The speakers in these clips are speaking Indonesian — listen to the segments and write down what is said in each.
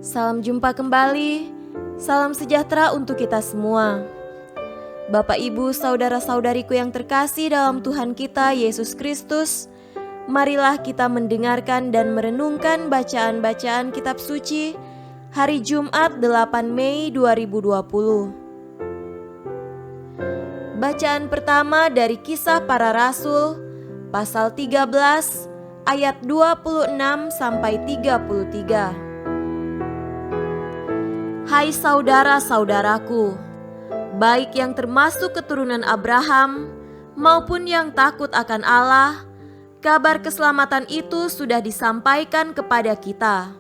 Salam jumpa kembali, salam sejahtera untuk kita semua. Bapak, Ibu, saudara-saudariku yang terkasih dalam Tuhan kita Yesus Kristus, marilah kita mendengarkan dan merenungkan bacaan-bacaan kitab suci hari Jumat 8 Mei 2020. Bacaan pertama dari Kisah Para Rasul, pasal 13, ayat 26 sampai 33. Hai saudara-saudaraku, baik yang termasuk keturunan Abraham maupun yang takut akan Allah, kabar keselamatan itu sudah disampaikan kepada kita.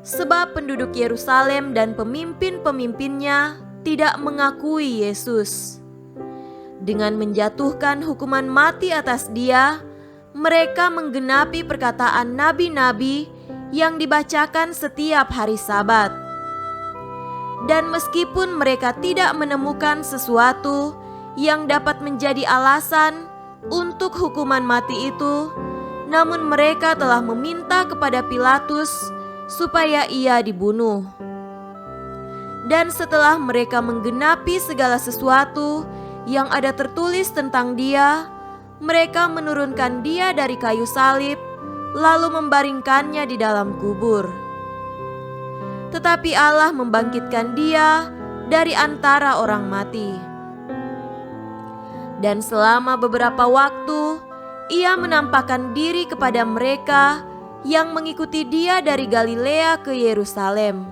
Sebab penduduk Yerusalem dan pemimpin-pemimpinnya tidak mengakui Yesus. Dengan menjatuhkan hukuman mati atas Dia, mereka menggenapi perkataan nabi-nabi yang dibacakan setiap hari Sabat. Dan meskipun mereka tidak menemukan sesuatu yang dapat menjadi alasan untuk hukuman mati itu, namun mereka telah meminta kepada Pilatus supaya ia dibunuh. Dan setelah mereka menggenapi segala sesuatu yang ada tertulis tentang Dia, mereka menurunkan Dia dari kayu salib, lalu membaringkannya di dalam kubur. Tetapi Allah membangkitkan Dia dari antara orang mati. Dan selama beberapa waktu, Ia menampakkan diri kepada mereka yang mengikuti Dia dari Galilea ke Yerusalem.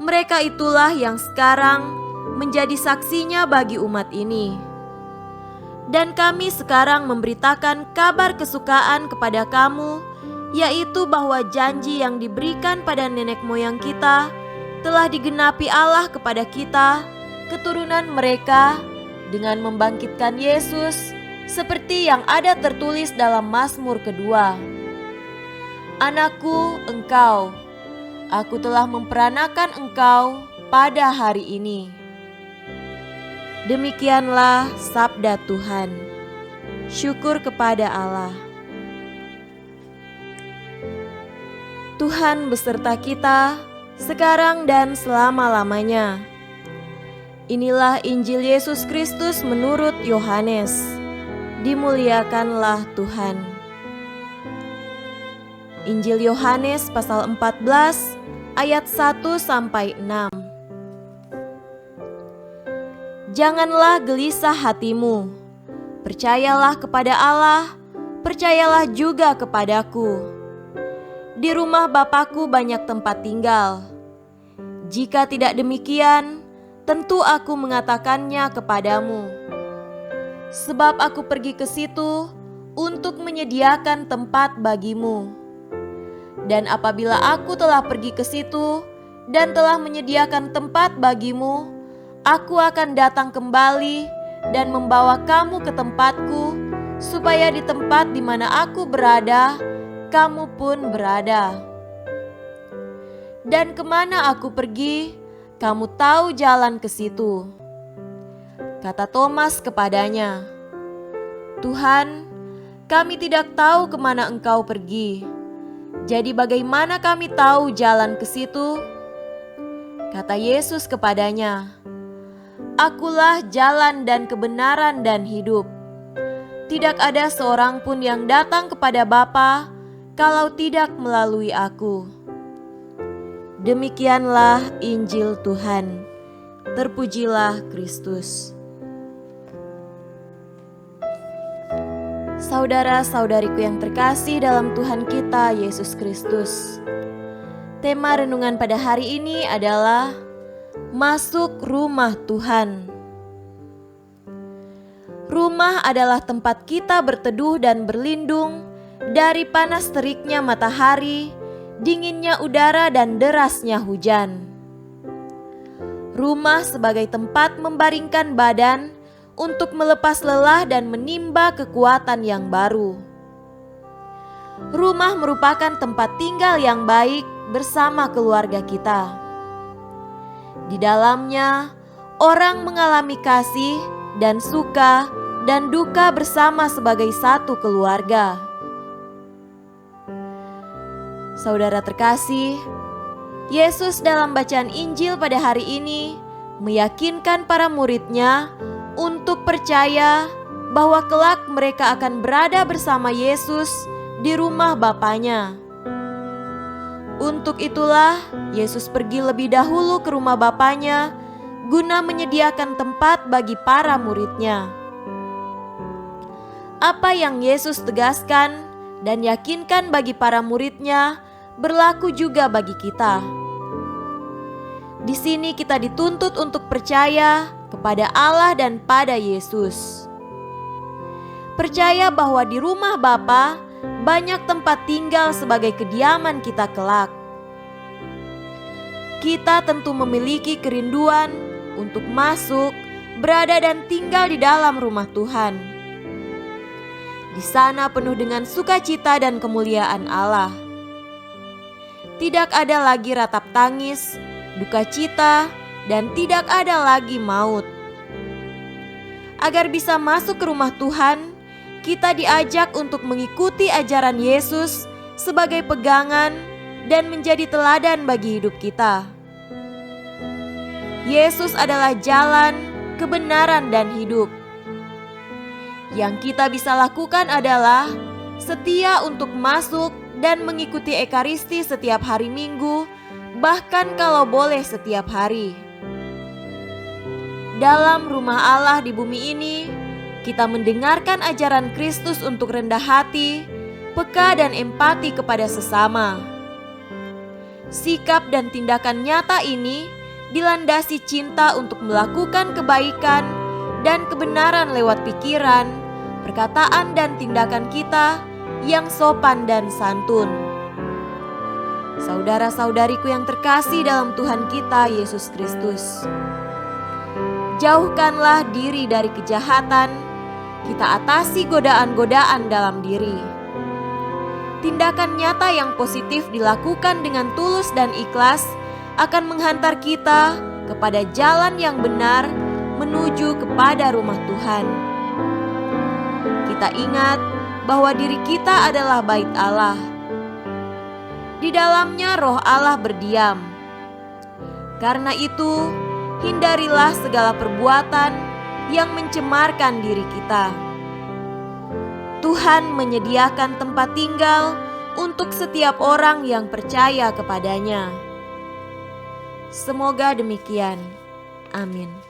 Mereka itulah yang sekarang menjadi saksinya bagi umat ini. Dan kami sekarang memberitakan kabar kesukaan kepada kamu, yaitu bahwa janji yang diberikan pada nenek moyang kita telah digenapi Allah kepada kita, keturunan mereka, dengan membangkitkan Yesus seperti yang ada tertulis dalam Mazmur kedua. Anakku, engkau, aku telah memperanakan engkau pada hari ini. Demikianlah sabda Tuhan. Syukur kepada Allah. Tuhan beserta kita sekarang dan selama-lamanya. Inilah Injil Yesus Kristus menurut Yohanes. Dimuliakanlah Tuhan. Injil Yohanes pasal 14 ayat 1 sampai 6. Janganlah gelisah hatimu. Percayalah kepada Allah, percayalah juga kepadaku. Di rumah Bapakku banyak tempat tinggal. Jika tidak demikian, tentu aku mengatakannya kepadamu. Sebab aku pergi ke situ untuk menyediakan tempat bagimu. Dan apabila aku telah pergi ke situ dan telah menyediakan tempat bagimu, aku akan datang kembali dan membawa kamu ke tempatku, supaya di tempat di mana aku berada, kamu pun berada. Dan kemana aku pergi, kamu tahu jalan ke situ. Kata Thomas kepadanya, Tuhan, kami tidak tahu kemana engkau pergi. Jadi bagaimana kami tahu jalan ke situ? Kata Yesus kepadanya, Akulah jalan dan kebenaran dan hidup. Tidak ada seorang pun yang datang kepada Bapa kalau tidak melalui aku. Demikianlah Injil Tuhan. Terpujilah Kristus. Saudara-saudariku yang terkasih dalam Tuhan kita Yesus Kristus, tema renungan pada hari ini adalah Masuk Rumah Tuhan. Rumah adalah tempat kita berteduh dan berlindung dari panas teriknya matahari, dinginnya udara, dan derasnya hujan. Rumah sebagai tempat membaringkan badan untuk melepas lelah dan menimba kekuatan yang baru. Rumah merupakan tempat tinggal yang baik bersama keluarga kita. Di dalamnya, orang mengalami kasih dan suka dan duka bersama sebagai satu keluarga. Saudara terkasih, Yesus dalam bacaan Injil pada hari ini meyakinkan para murid-Nya untuk percaya bahwa kelak mereka akan berada bersama Yesus di rumah Bapanya. Untuk itulah Yesus pergi lebih dahulu ke rumah Bapanya guna menyediakan tempat bagi para murid-Nya. Apa yang Yesus tegaskan dan yakinkan bagi para murid-Nya berlaku juga bagi kita. Di sini kita dituntut untuk percaya kepada Allah dan pada Yesus. Percaya bahwa di rumah Bapa banyak tempat tinggal sebagai kediaman kita kelak. Kita tentu memiliki kerinduan untuk masuk, berada dan tinggal di dalam rumah Tuhan. Di sana penuh dengan sukacita dan kemuliaan Allah. Tidak ada lagi ratap tangis, duka cita, dan tidak ada lagi maut. Agar bisa masuk ke rumah Tuhan, kita diajak untuk mengikuti ajaran Yesus sebagai pegangan dan menjadi teladan bagi hidup kita. Yesus adalah jalan, kebenaran, dan hidup. Yang kita bisa lakukan adalah setia untuk masuk dan mengikuti Ekaristi setiap hari Minggu, bahkan kalau boleh setiap hari. Dalam rumah Allah di bumi ini, kita mendengarkan ajaran Kristus untuk rendah hati, peka dan empati kepada sesama. Sikap dan tindakan nyata ini dilandasi cinta untuk melakukan kebaikan dan kebenaran lewat pikiran, perkataan dan tindakan kita yang sopan dan santun. Saudara-saudariku yang terkasih dalam Tuhan kita Yesus Kristus, jauhkanlah diri dari kejahatan, kita atasi godaan-godaan dalam diri. Tindakan nyata yang positif dilakukan dengan tulus dan ikhlas akan menghantar kita kepada jalan yang benar menuju kepada rumah Tuhan. Kita ingat bahwa diri kita adalah bait Allah. Di dalamnya Roh Allah berdiam. Karena itu, hindarilah segala perbuatan yang mencemarkan diri kita. Tuhan menyediakan tempat tinggal untuk setiap orang yang percaya kepadanya. Semoga demikian. Amin.